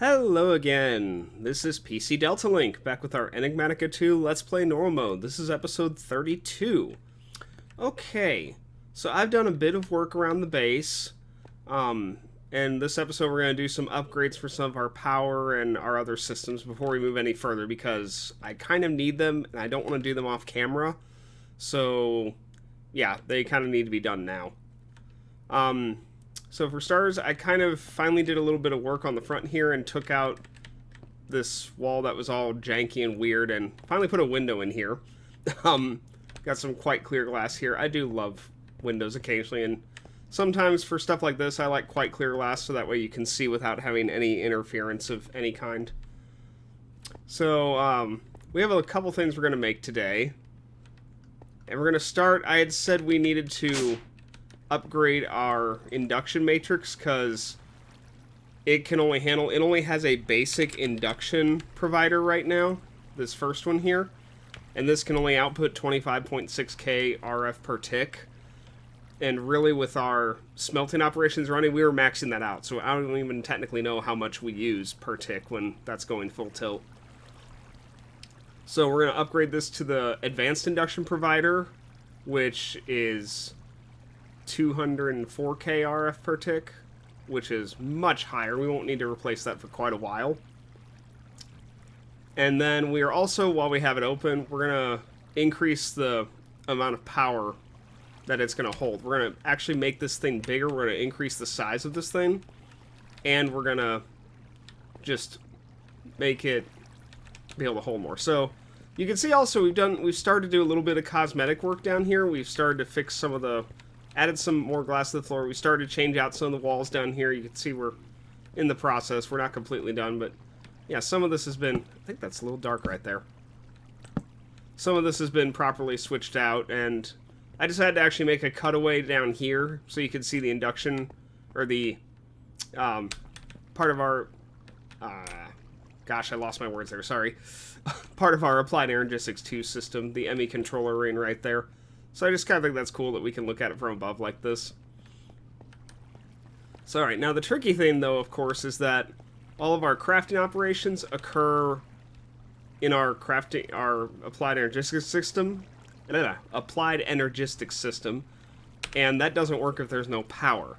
Hello again. This is PC Delta Link back with our Enigmatica 2 Let's Play Normal Mode. This is episode 32. Okay, so I've done a bit of work around the base. And this episode we're going to do some upgrades for some of our power and our other systems before we move any further because I kind of need them and I don't want to do them off camera. So, yeah, they kind of need to be done now. So for starters, I kind of finally did a little bit of work on the front here and took out this wall that was all janky and weird and finally put a window in here. Got some quite clear glass here. I do love windows occasionally, and sometimes for stuff like this I like quite clear glass so that way you can see without having any interference of any kind. So we have a couple things we're going to make today. And we're going to start, I had said we needed to upgrade our induction matrix because it only has a basic induction provider right now, this first one here, and this can only output 25.6k RF per tick. And really with our smelting operations running, we were maxing that out, so I don't even technically know how much we use per tick when that's going full tilt. So we're going to upgrade this to the advanced induction provider, which is 204k RF per tick, which is much higher. We won't need to replace that for quite a while. And then we are also, while we have it open, we're going to increase the amount of power that it's going to hold. We're going to actually make this thing bigger. We're going to increase the size of this thing, and we're going to just make it be able to hold more. So you can see also we've started to do a little bit of cosmetic work down here. We've started to fix some of the added some more glass to the floor. We started to change out some of the walls down here. You can see we're in the process. We're not completely done, but yeah, some of this has been, I think that's a little dark right there. Some of this has been properly switched out, and I decided to actually make a cutaway down here so you can see the induction, or the part of our, gosh, I lost my words there, sorry. Part of our Applied Energistics 2 system, the ME controller ring right there. So I just kind of think that's cool that we can look at it from above like this. So alright, now the tricky thing though, of course, is that all of our crafting operations occur in our Applied Energistics system. Applied Energistics system. And that doesn't work if there's no power.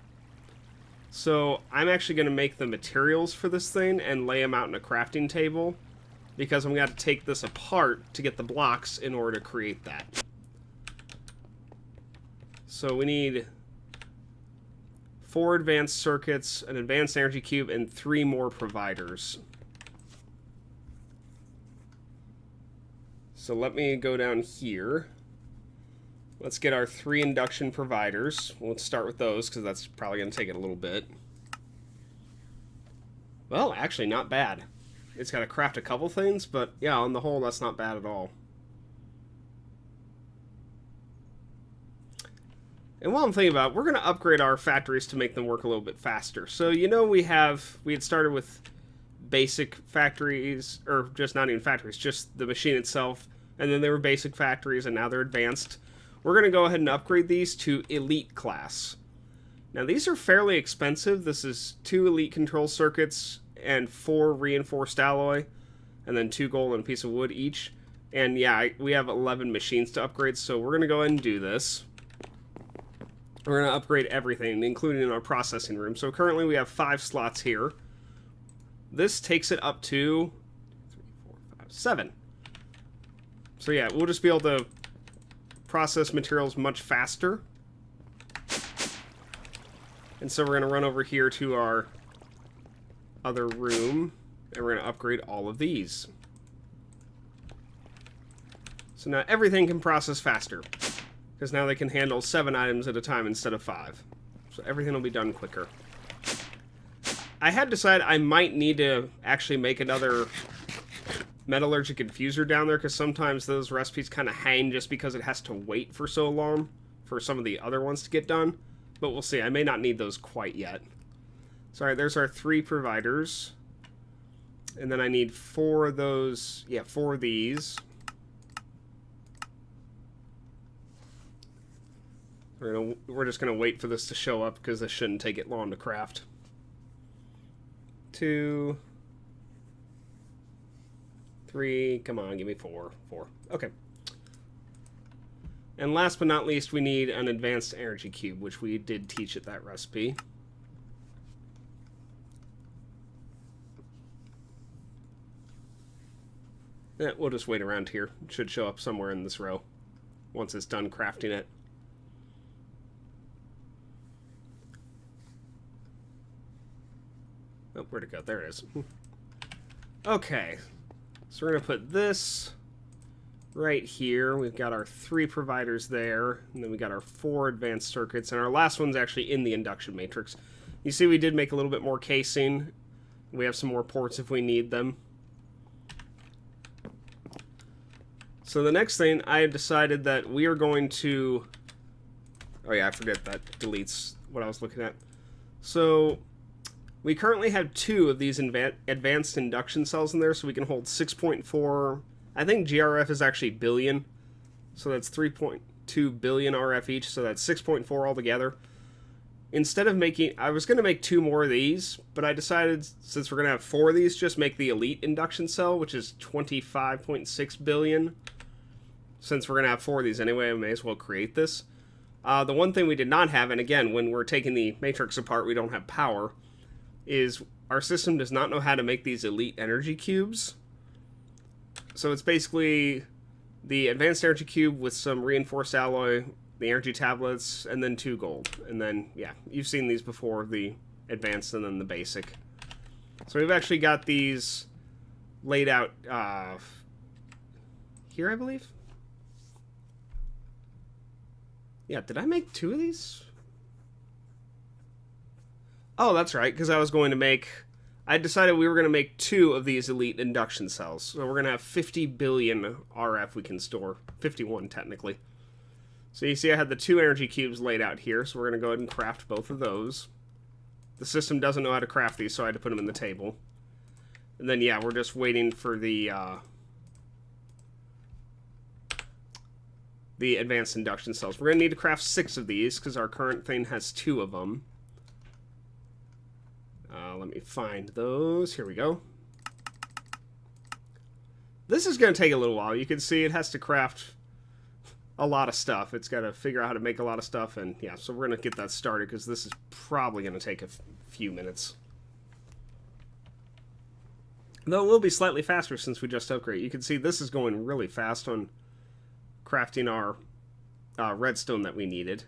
So I'm actually going to make the materials for this thing and lay them out in a crafting table, because I'm going to have to take this apart to get the blocks in order to create that. So we need 4 advanced circuits, an advanced energy cube, and 3 more providers. So let me go down here. Let's get our 3 induction providers. Let's start with those, because that's probably going to take it a little bit. Well, actually, not bad. It's got to craft a couple things, but yeah, on the whole, that's not bad at all. And while I'm thinking about it, we're going to upgrade our factories to make them work a little bit faster. So, you know, we had started with basic factories, or just not even factories, just the machine itself. And then they were basic factories, and now they're advanced. We're going to go ahead and upgrade these to elite class. Now, these are fairly expensive. This is 2 elite control circuits and 4 reinforced alloy, and then 2 gold and a piece of wood each. And yeah, we have 11 machines to upgrade, so we're going to go ahead and do this. We're going to upgrade everything, including our processing room. So currently we have 5 slots here. This takes it up to 3, 4, 5, 7. So yeah, we'll just be able to process materials much faster. And so we're going to run over here to our other room, and we're going to upgrade all of these. So now everything can process faster, because now they can handle 7 items at a time instead of 5. So everything will be done quicker. I had decided I might need to actually make another metallurgic infuser down there, because sometimes those recipes kind of hang just because it has to wait for so long for some of the other ones to get done. But we'll see. I may not need those quite yet. So alright, there's our 3 providers. And then I need 4 of those. Yeah, 4 of these. We're just gonna wait for this to show up because this shouldn't take it long to craft. 2, 3. Come on, give me 4. 4. Okay. And last but not least, we need an advanced energy cube, which we did teach at that recipe. We'll just wait around here. It should show up somewhere in this row once it's done crafting it. Oh, where'd it go? There it is. Okay. So we're going to put this right here. We've got our 3 providers there, and then we got our 4 advanced circuits, and our last one's actually in the induction matrix. You see we did make a little bit more casing. We have some more ports if we need them. So the next thing, I decided that we are going to... Oh yeah, I forget that deletes what I was looking at. So we currently have 2 of these advanced induction cells in there, so we can hold 6.4... I think GRF is actually billion, so that's 3.2 billion RF each, so that's 6.4 altogether. Instead of making... I was going to make 2 more of these, but I decided, since we're going to have 4 of these, just make the elite induction cell, which is 25.6 billion. Since we're going to have 4 of these anyway, I may as well create this. The one thing we did not have, and again, when we're taking the matrix apart, we don't have power, is our system does not know how to make these elite energy cubes. So it's basically the advanced energy cube with some reinforced alloy, the energy tablets, and then 2 gold. And then, yeah, you've seen these before, the advanced and then the basic. So we've actually got these laid out here, I believe. Yeah, did I make 2 of these? Oh, that's right, because I was going to make... I decided we were going to make 2 of these elite induction cells. So we're going to have 50 billion RF we can store. 51, technically. So you see I had the 2 energy cubes laid out here, so we're going to go ahead and craft both of those. The system doesn't know how to craft these, so I had to put them in the table. And then, yeah, we're just waiting for the advanced induction cells. We're going to need to craft 6 of these, because our current thing has 2 of them. Let me find those. Here we go. This is going to take a little while. You can see it has to craft a lot of stuff. It's got to figure out how to make a lot of stuff, and yeah, so we're going to get that started, because this is probably going to take a few minutes. Though it will be slightly faster since we just upgraded. You can see this is going really fast on crafting our redstone that we needed.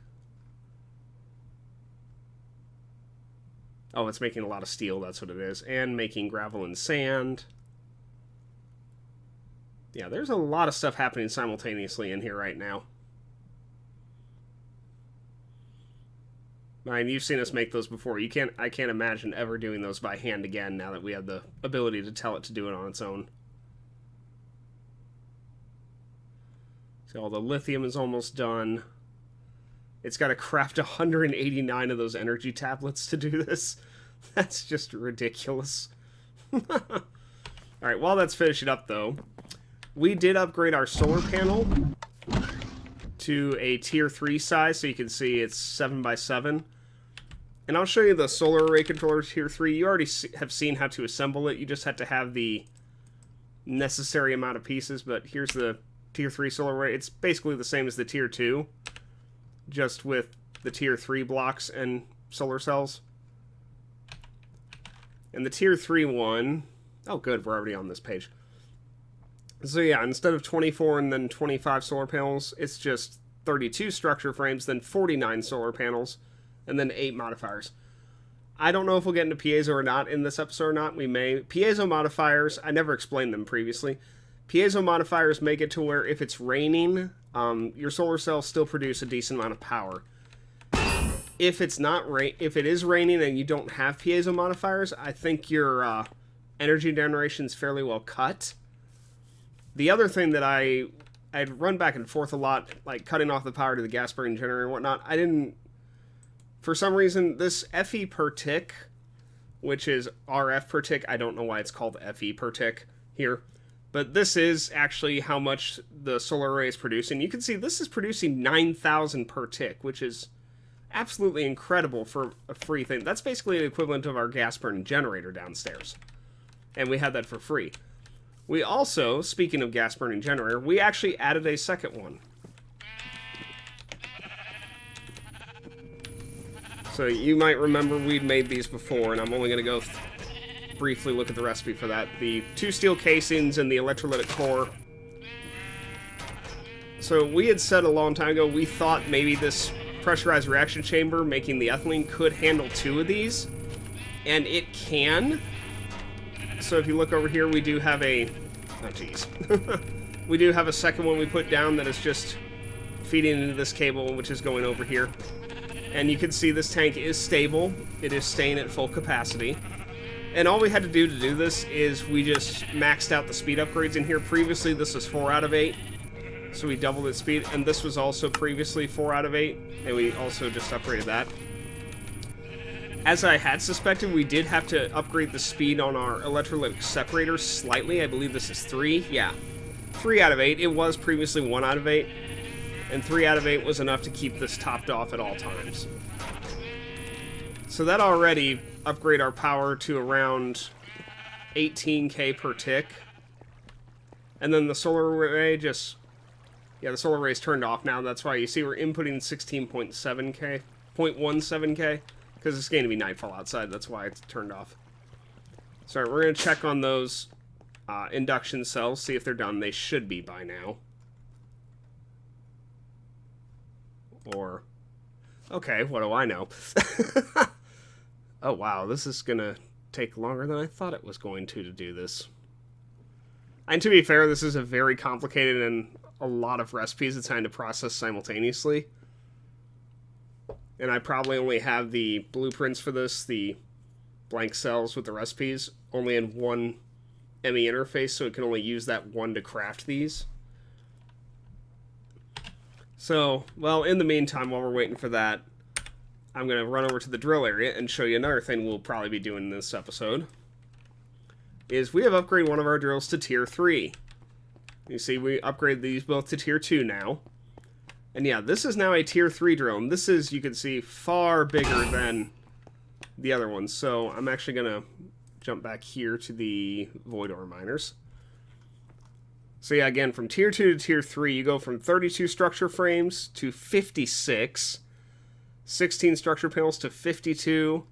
Oh, it's making a lot of steel, that's what it is. And making gravel and sand. Yeah, there's a lot of stuff happening simultaneously in here right now. I mean, you've seen us make those before. I can't imagine ever doing those by hand again now that we have the ability to tell it to do it on its own. So all the lithium is almost done. It's got to craft 189 of those energy tablets to do this. That's just ridiculous. Alright, while that's finishing up, though, we did upgrade our solar panel to a tier 3 size, so you can see it's 7x7. And I'll show you the solar array controller tier 3. You already have seen how to assemble it. You just have to have the necessary amount of pieces, but here's the tier 3 solar array. It's basically the same as the tier 2. Just with the tier 3 blocks and solar cells. And the tier 3 one... Oh, good, we're already on this page. So yeah, instead of 24 and then 25 solar panels, it's just 32 structure frames, then 49 solar panels, and then 8 modifiers. I don't know if we'll get into piezo or not in this episode or not. We may. Piezo modifiers, I never explained them previously. Piezo modifiers make it to where if it's raining... your solar cells still produce a decent amount of power. If it's not if it is raining and you don't have piezo modifiers, I think your energy generation is fairly well cut. The other thing that I'd run back and forth a lot, like cutting off the power to the gas burning generator and whatnot. I didn't, for some reason, this FE per tick, which is RF per tick. I don't know why it's called FE per tick here. But this is actually how much the solar array is producing. You can see this is producing 9,000 per tick, which is absolutely incredible for a free thing. That's basically the equivalent of our gas burning generator downstairs. And we had that for free. We also, speaking of gas burning generator, we actually added a second one. So you might remember we'd made these before, and I'm only going to go briefly look at the recipe for that. The 2 steel casings and the electrolytic core. So we had said a long time ago, we thought maybe this pressurized reaction chamber making the ethylene could handle 2 of these, and it can. So if you look over here, we do have a... oh, jeez. We do have a second one we put down that is just feeding into this cable, which is going over here. And you can see this tank is stable. It is staying at full capacity. And all we had to do this is we just maxed out the speed upgrades in here. Previously, this was 4 out of 8. So we doubled its speed. And this was also previously 4 out of 8. And we also just upgraded that. As I had suspected, we did have to upgrade the speed on our electrolytic separators slightly. I believe this is 3. Yeah. 3 out of 8. It was previously 1 out of 8. And 3 out of 8 was enough to keep this topped off at all times. So that already upgrade our power to around 18k per tick. And then the solar array just... yeah, the solar array is turned off now. That's why you see we're inputting 16.7k, 0.17k, because it's going to be nightfall outside. That's why it's turned off. So we're going to check on those induction cells, see if they're done. They should be by now. Or, okay, what do I know? Oh, wow, this is going to take longer than I thought it was going to do this. And to be fair, this is a very complicated and a lot of recipes it's trying to process simultaneously. And I probably only have the blueprints for this, the blank cells with the recipes, only in one ME interface, so it can only use that one to craft these. So, well, in the meantime, while we're waiting for that, I'm going to run over to the drill area and show you another thing we'll probably be doing in this episode. Is we have upgraded one of our drills to tier 3. You see, we upgraded these both to tier 2 now. And yeah, this is now a tier 3 drill. And this is, you can see, far bigger than the other ones. So I'm actually going to jump back here to the void ore miners. So yeah, again, from tier 2 to tier 3, you go from 32 structure frames to 56. 16 structure panels to 52.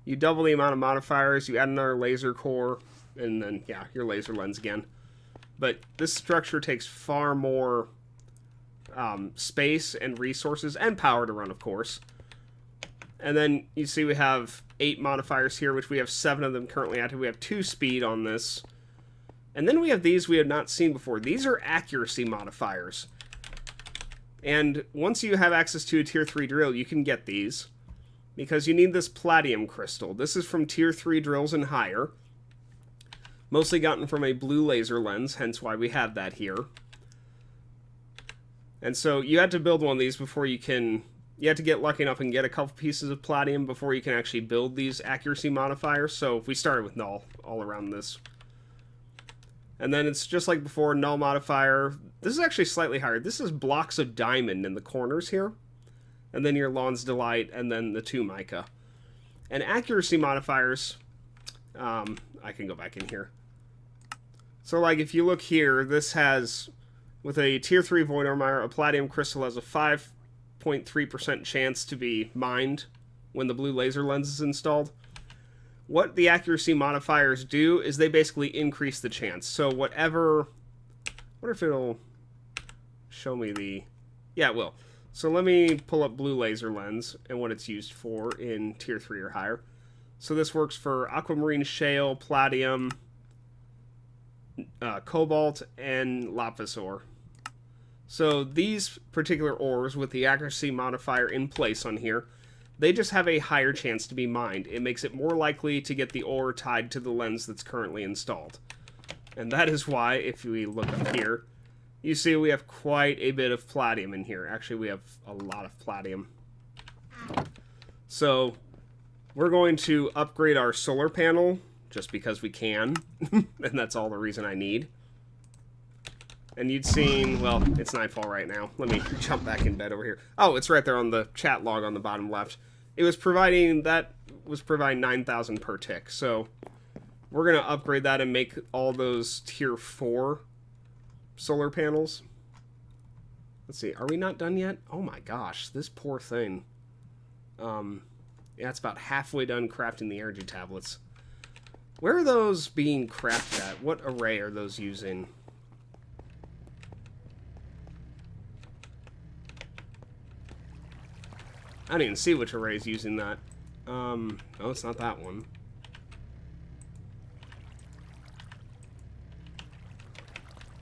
You double the amount of modifiers, you add another laser core, and then, yeah, your laser lens again. But this structure takes far more space and resources, and power to run, of course. And then you see we have 8 modifiers here, which we have 7 of them currently active. We have 2 speed on this. And then we have these we have not seen before. These are accuracy modifiers. And once you have access to a tier 3 drill, you can get these. Because you need this palladium crystal. This is from tier 3 drills and higher. Mostly gotten from a blue laser lens, hence why we have that here. And so you had to build one of these before you can... you have to get lucky enough and get a couple pieces of palladium before you can actually build these accuracy modifiers. So we started with null all around this. And then it's just like before, null modifier. This is actually slightly higher. This is blocks of diamond in the corners here. And then your Lawn's Delight, and then the 2 mica. And accuracy modifiers, I can go back in here. So like if you look here, this has, with a tier 3 void ore miner, a palladium crystal has a 5.3% chance to be mined when the blue laser lens is installed. What the accuracy modifiers do is they basically increase the chance. So whatever... I wonder if it'll show me the... yeah, it will. So let me pull up blue laser lens and what it's used for in tier 3 or higher. So this works for aquamarine shale, palladium, cobalt, and lapis ore. So these particular ores with the accuracy modifier in place on here, they just have a higher chance to be mined. It makes it more likely to get the ore tied to the lens that's currently installed. And that is why, if we look up here, you see we have quite a bit of palladium in here. Actually, we have a lot of palladium. So, we're going to upgrade our solar panel, just because we can. And that's all the reason I need. And you'd seen, well, it's nightfall right now. Let me jump back in bed over here. Oh, it's right there on the chat log on the bottom left. It was providing, that was providing 9,000 per tick. So, We're going to upgrade that and make all those tier 4 solar panels. Let's see, are we not done yet? Oh my gosh, this poor thing. Yeah, it's about halfway done crafting the energy tablets. Where are those being crafted at? What array are those using? I don't even see which array is using that. No, it's not that one.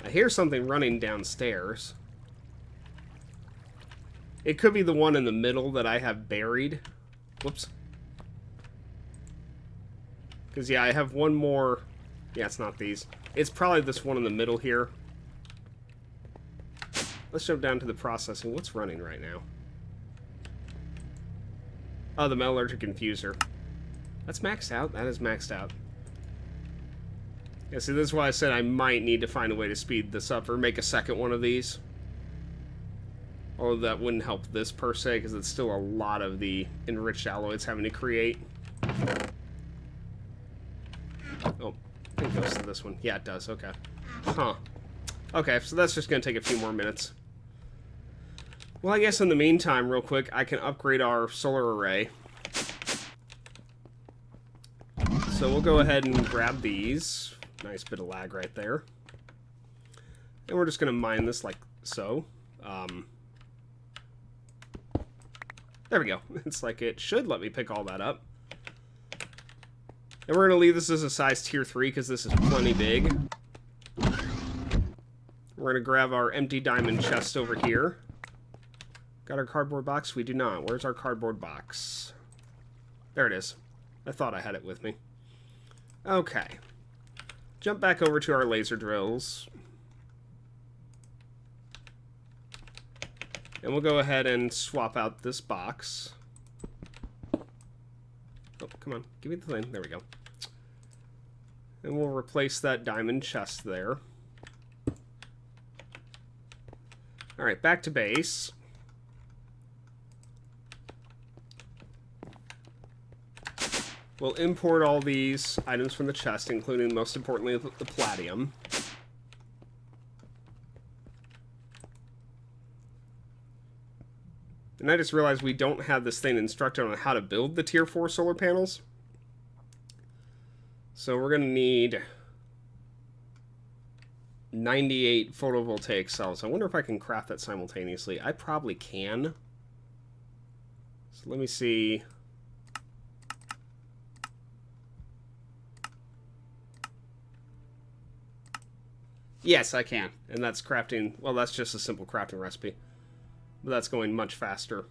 I hear something running downstairs. It could be the one in the middle that I have buried. Whoops. Because, yeah, I have one more... Yeah, it's not these. It's probably this one in the middle here. Let's jump down to the processing. What's running right now? Oh, the metallurgic infuser. That's maxed out. That is maxed out. Yeah, see, this is why I said I might need to find a way to speed this up or make a second one of these. Although that wouldn't help this per se, because it's still a lot of the enriched alloy it's having to create. Oh, I think it goes to this one. Yeah, it does. Okay. Huh. Okay, so that's just going to take a few more minutes. Well, I guess in the meantime, real quick, I can upgrade our solar array. So we'll go ahead and grab these. Nice bit of lag right there. And we're just going to mine this like so. There we go. It's like it should let me pick all that up. And we're going to leave this as a size tier 3 because this is plenty big. We're going to grab our empty diamond chest over here. Got our cardboard box? We do not. Where's our cardboard box? There it is. I thought I had it with me. Okay. Jump back over to our laser drills. And we'll go ahead and swap out this box. Oh, come on. Give me the thing. There we go. And we'll replace that diamond chest there. Alright, back to base. We'll import all these items from the chest, including, most importantly, the palladium. And I just realized we don't have this thing instructed on how to build the tier 4 solar panels. So we're going to need 98 photovoltaic cells. I wonder if I can craft that simultaneously. I probably can. So let me see. Yes, I can. And that's crafting... Well, that's just a simple crafting recipe. But that's going much faster.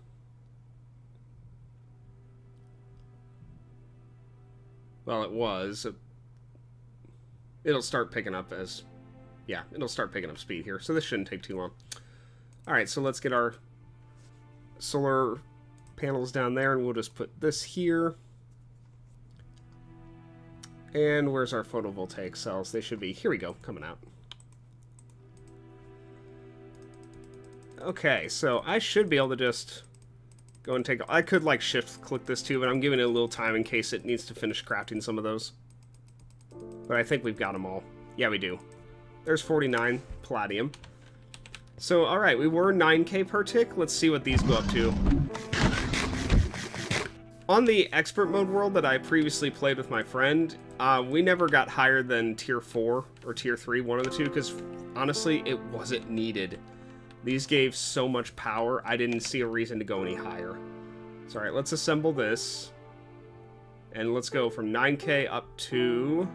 Well, it was. It'll start picking up as... Yeah, it'll start picking up speed here. So this shouldn't take too long. Alright, so let's get our solar panels down there. And we'll just put this here. And where's our photovoltaic cells? They should be... Here we go, coming out. Okay, so I should be able to just go and take... I could, like, shift-click this too, but I'm giving it a little time in case it needs to finish crafting some of those. But I think we've got them all. Yeah, we do. There's 49 palladium. So, alright, we were 9k per tick. Let's see what these go up to. On the expert mode world that I previously played with my friend, we never got higher than tier 4 or tier 3, one of the two, because honestly, it wasn't needed. These gave so much power, I didn't see a reason to go any higher. So, alright, let's assemble this. And let's go from 9k up to...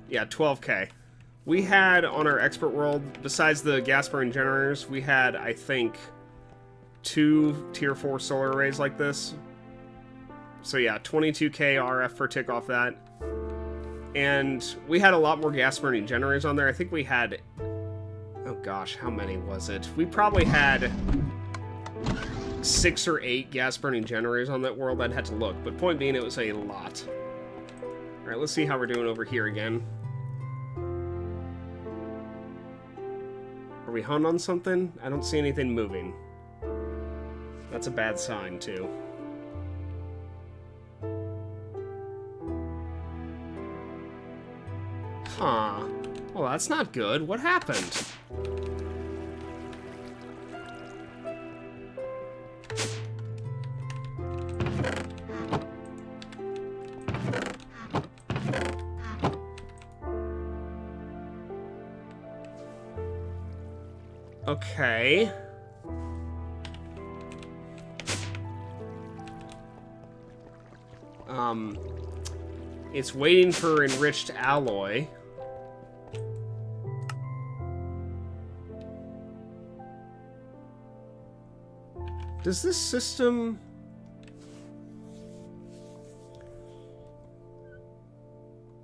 Yeah, 12k. We had, on our expert world, besides the gas burning generators, we had, I think, 2 tier 4 solar arrays like this. So yeah, 22k RF per tick off that. And we had a lot more gas burning generators on there. I think we had... Oh gosh, how many was it? We probably had 6 or 8 gas burning generators on that world. I'd had to look, but point being, it was a lot. Alright, let's see how we're doing over here again. Are we hung on something? I don't see anything moving. That's a bad sign, too. Huh. Well, that's not good. What happened? Okay. It's waiting for enriched alloy. Does this system...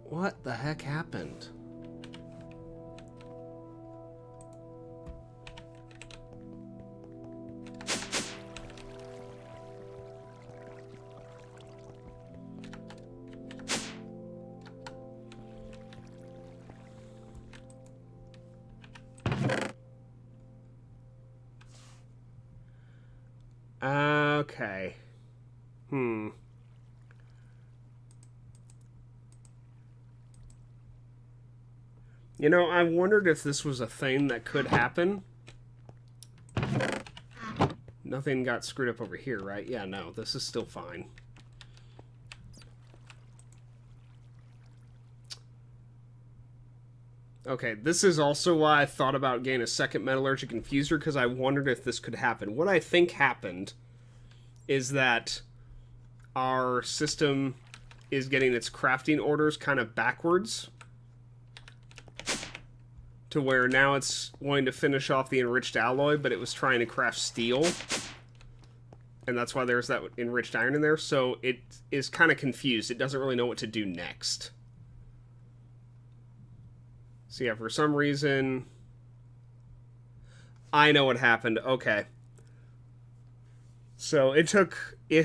What the heck happened? Okay. You know, I wondered if this was a thing that could happen. Nothing got screwed up over here, right? Yeah, no, this is still fine. Okay, this is also why I thought about getting a second metallurgic infuser, because I wondered if this could happen. What I think happened is that our system is getting its crafting orders kind of backwards, to where now it's wanting to finish off the enriched alloy, but it was trying to craft steel. And that's why there's that enriched iron in there. So it is kind of confused. It doesn't really know what to do next. So yeah, for some reason... I know what happened. Okay. So it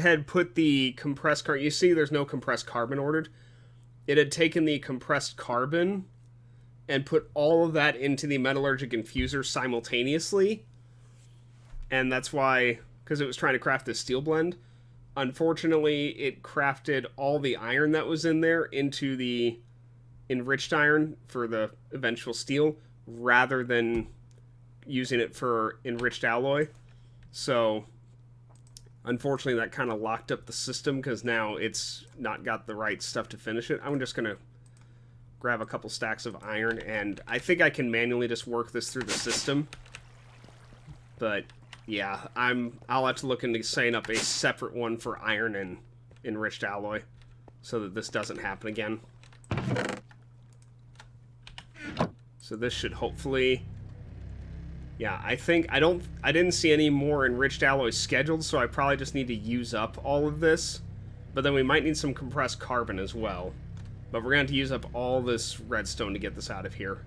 had put the compressed carbon... You see there's no compressed carbon ordered. It had taken the compressed carbon and put all of that into the metallurgic infuser simultaneously. And that's why, because it was trying to craft this steel blend, unfortunately it crafted all the iron that was in there into the enriched iron for the eventual steel, rather than using it for enriched alloy. So unfortunately that kind of locked up the system, because now it's not got the right stuff to finish it. I'm just going to grab a couple stacks of iron, and I think I can manually just work this through the system. But yeah, I'll have to look into setting up a separate one for iron and enriched alloy, so that this doesn't happen again. So this should hopefully... Yeah, I think I didn't see any more enriched alloys scheduled, so I probably just need to use up all of this. But then we might need some compressed carbon as well. But we're going to have to use up all this redstone to get this out of here.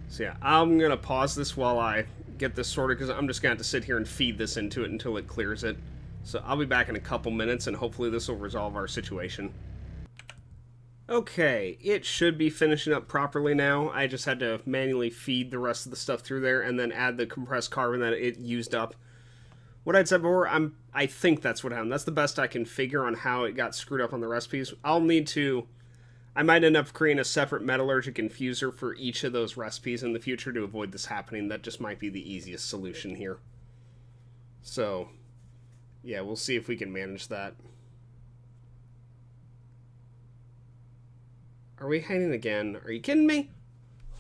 So yeah, I'm going to pause this while I get this sorted, because I'm just going to have to sit here and feed this into it until it clears it. So I'll be back in a couple minutes, and hopefully this will resolve our situation. Okay, it should be finishing up properly now. I just had to manually feed the rest of the stuff through there and then add the compressed carbon that it used up. What I'd said before, I think that's what happened. That's the best I can figure on how it got screwed up on the recipes. I might end up creating a separate metallurgic infuser for each of those recipes in the future to avoid this happening. That just might be the easiest solution here. So, yeah, we'll see if we can manage that. Are we hiding again? Are you kidding me?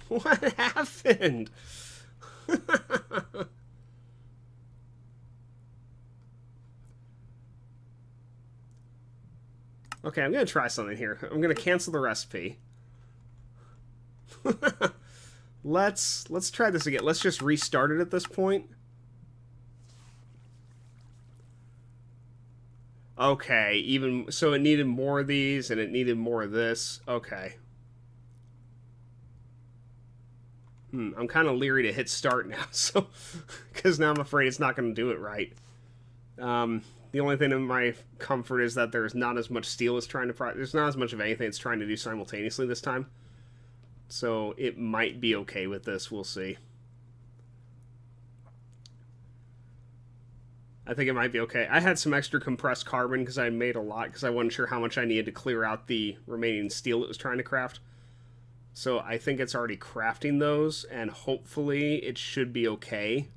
What happened? Okay, I'm going to try something here. I'm going to cancel the recipe. Let's try this again. Let's just restart it at this point. Okay, so it needed more of these, and it needed more of this. Okay. I'm kind of leery to hit start now, so because now I'm afraid it's not going to do it right. The only thing in my comfort is that there's not as much steel as trying to... There's not as much of anything it's trying to do simultaneously this time. So it might be okay with this. We'll see. I think it might be okay. I had some extra compressed carbon because I made a lot because I wasn't sure how much I needed to clear out the remaining steel it was trying to craft. So I think it's already crafting those, and hopefully it should be okay.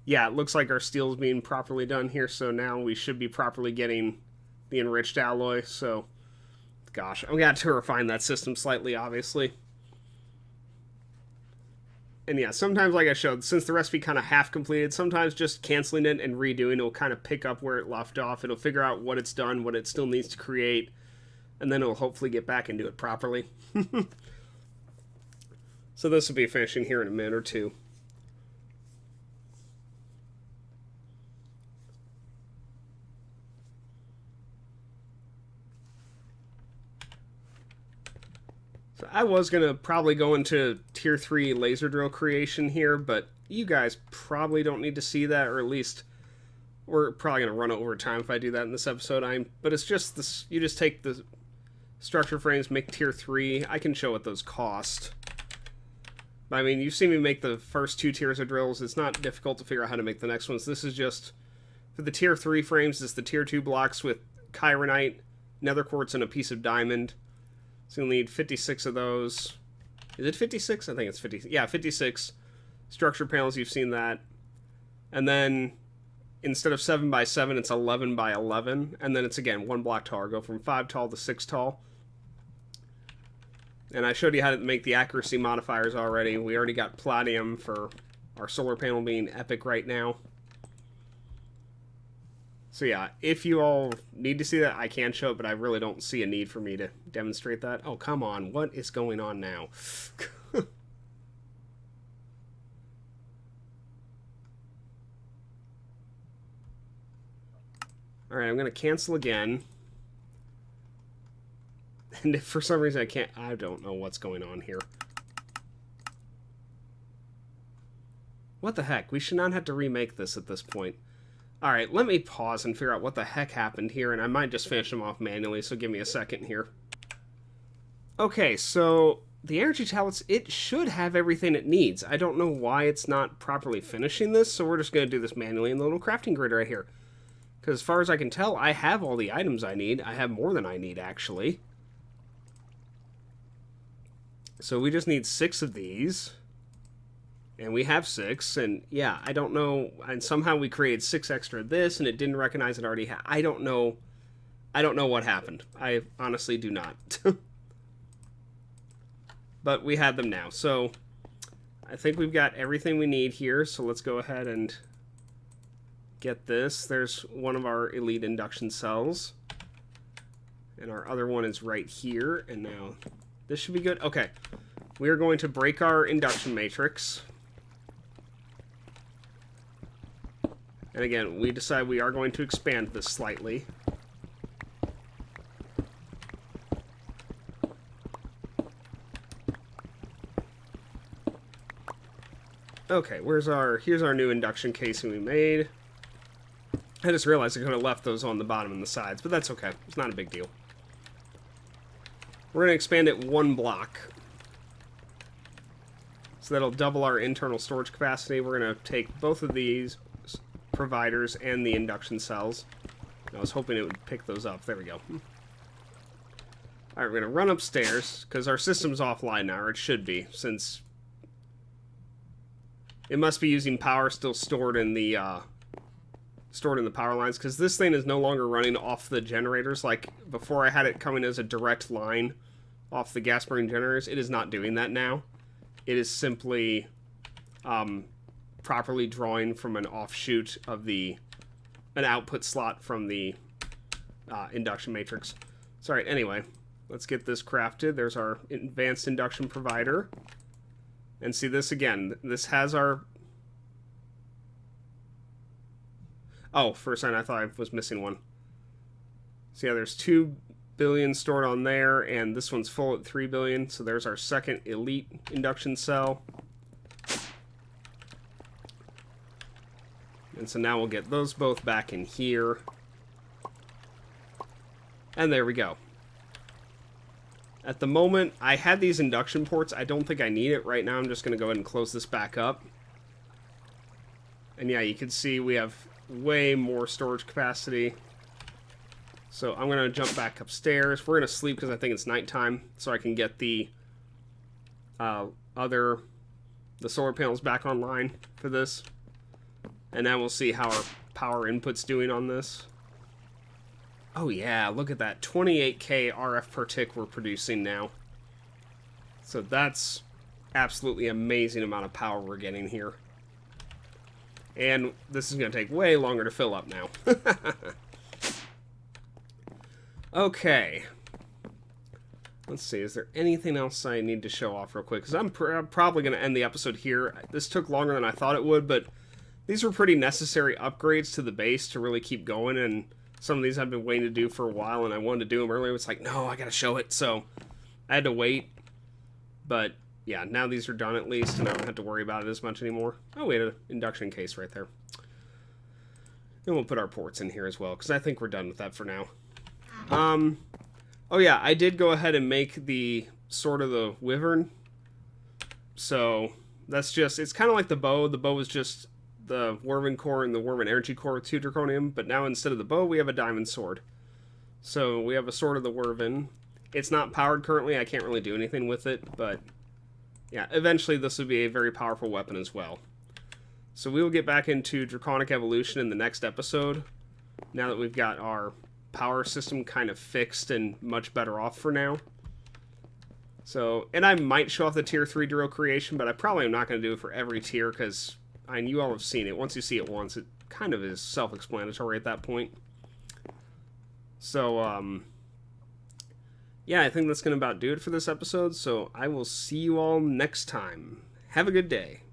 Yeah, it looks like our steel is being properly done here, so now we should be properly getting the enriched alloy. So, gosh, I'm going to have to refine that system slightly, obviously. And yeah, sometimes, like I showed, since the recipe kind of half completed, sometimes just canceling it and redoing it will kind of pick up where it left off. It'll figure out what it's done, what it still needs to create, and then it'll hopefully get back and do it properly. So this will be finishing here in a minute or two. So I was going to probably go into tier 3 laser drill creation here, but you guys probably don't need to see that, or at least we're probably going to run over time if I do that in this episode. But it's just this, you just take the structure frames, make tier 3. I can show what those cost. But I mean, you've seen me make the first 2 tiers of drills. It's not difficult to figure out how to make the next ones. This is just, for the tier 3 frames, it's the tier 2 blocks with chironite, nether quartz, and a piece of diamond. So you'll need 56 of those. Is it 56? I think it's 50. Yeah, 56 structure panels. You've seen that. And then instead of 7 by 7, it's 11 by 11. And then it's, again, 1 block tall. Go from 5 tall to 6 tall. And I showed you how to make the accuracy modifiers already. We already got platinum for our solar panel being epic right now. So yeah, if you all need to see that, I can show it, but I really don't see a need for me to demonstrate that. Oh, come on. What is going on now? Alright, I'm going to cancel again. And if for some reason I can't, I don't know what's going on here. What the heck? We should not have to remake this at this point. Alright, let me pause and figure out what the heck happened here, and I might just finish them off manually, so give me a second here. Okay, so the energy tablets, it should have everything it needs. I don't know why it's not properly finishing this, so we're just going to do this manually in the little crafting grid right here. Because as far as I can tell, I have all the items I need. I have more than I need, actually. So we just need 6 of these. And we have 6, and yeah, I don't know, and somehow we created 6 extra of this, and it didn't recognize it already had. I don't know what happened. I honestly do not. But we had them now, so I think we've got everything we need here, so let's go ahead and get this. There's one of our elite induction cells, and our other one is right here, and now this should be good. Okay, we are going to break our induction matrix. And again, we decide we are going to expand this slightly. Okay, here's our new induction casing we made. I just realized I could have left those on the bottom and the sides, but that's okay. It's not a big deal. We're going to expand it 1 block. So that'll double our internal storage capacity. We're going to take both of these providers and the induction cells. I was hoping it would pick those up. There we go. Alright, we're going to run upstairs, because our system's offline now, or it should be, since it must be using power still stored in the power lines, because this thing is no longer running off the generators. Like, before I had it coming as a direct line off the gas burning generators. It is not doing that now. It is simply properly drawing from an offshoot of an output slot from the induction matrix. Sorry, anyway, let's get this crafted. There's our advanced induction provider. And see this again. This has our... Oh, for a second I thought I was missing one. So yeah, there's 2 billion stored on there, and this one's full at 3 billion. So there's our second elite induction cell. And so now we'll get those both back in here. And there we go. At the moment, I had these induction ports. I don't think I need it right now. I'm just going to go ahead and close this back up. And yeah, you can see we have way more storage capacity. So I'm going to jump back upstairs. We're going to sleep because I think it's nighttime, so I can get the solar panels back online for this. And then we'll see how our power input's doing on this. Oh yeah, look at that. 28K RF per tick we're producing now. So that's absolutely amazing amount of power we're getting here. And this is going to take way longer to fill up now. Okay. Let's see, is there anything else I need to show off real quick? Because I'm probably going to end the episode here. This took longer than I thought it would, but these were pretty necessary upgrades to the base to really keep going, and some of these I've been waiting to do for a while, and I wanted to do them earlier. It's like, no, I got to show it, so I had to wait. But yeah, now these are done at least, and I don't have to worry about it as much anymore. Oh, we had an induction case right there. And we'll put our ports in here as well, because I think we're done with that for now. Oh yeah, I did go ahead and make the Sword of the Wyvern. So that's just, it's kind of like the bow. The bow is just the Wormen core and the Wormen energy core with 2 draconium, but now instead of the bow, we have a diamond sword. So we have a Sword of the Wyvern. It's not powered currently. I can't really do anything with it, but yeah, eventually this will be a very powerful weapon as well. So we will get back into Draconic Evolution in the next episode, now that we've got our power system kind of fixed and much better off for now. So, and I might show off the tier 3 Duro creation, but I probably am not going to do it for every tier, because you all have seen it. Once you see it once, it kind of is self-explanatory at that point. So, yeah, I think that's going to about do it for this episode, so I will see you all next time. Have a good day.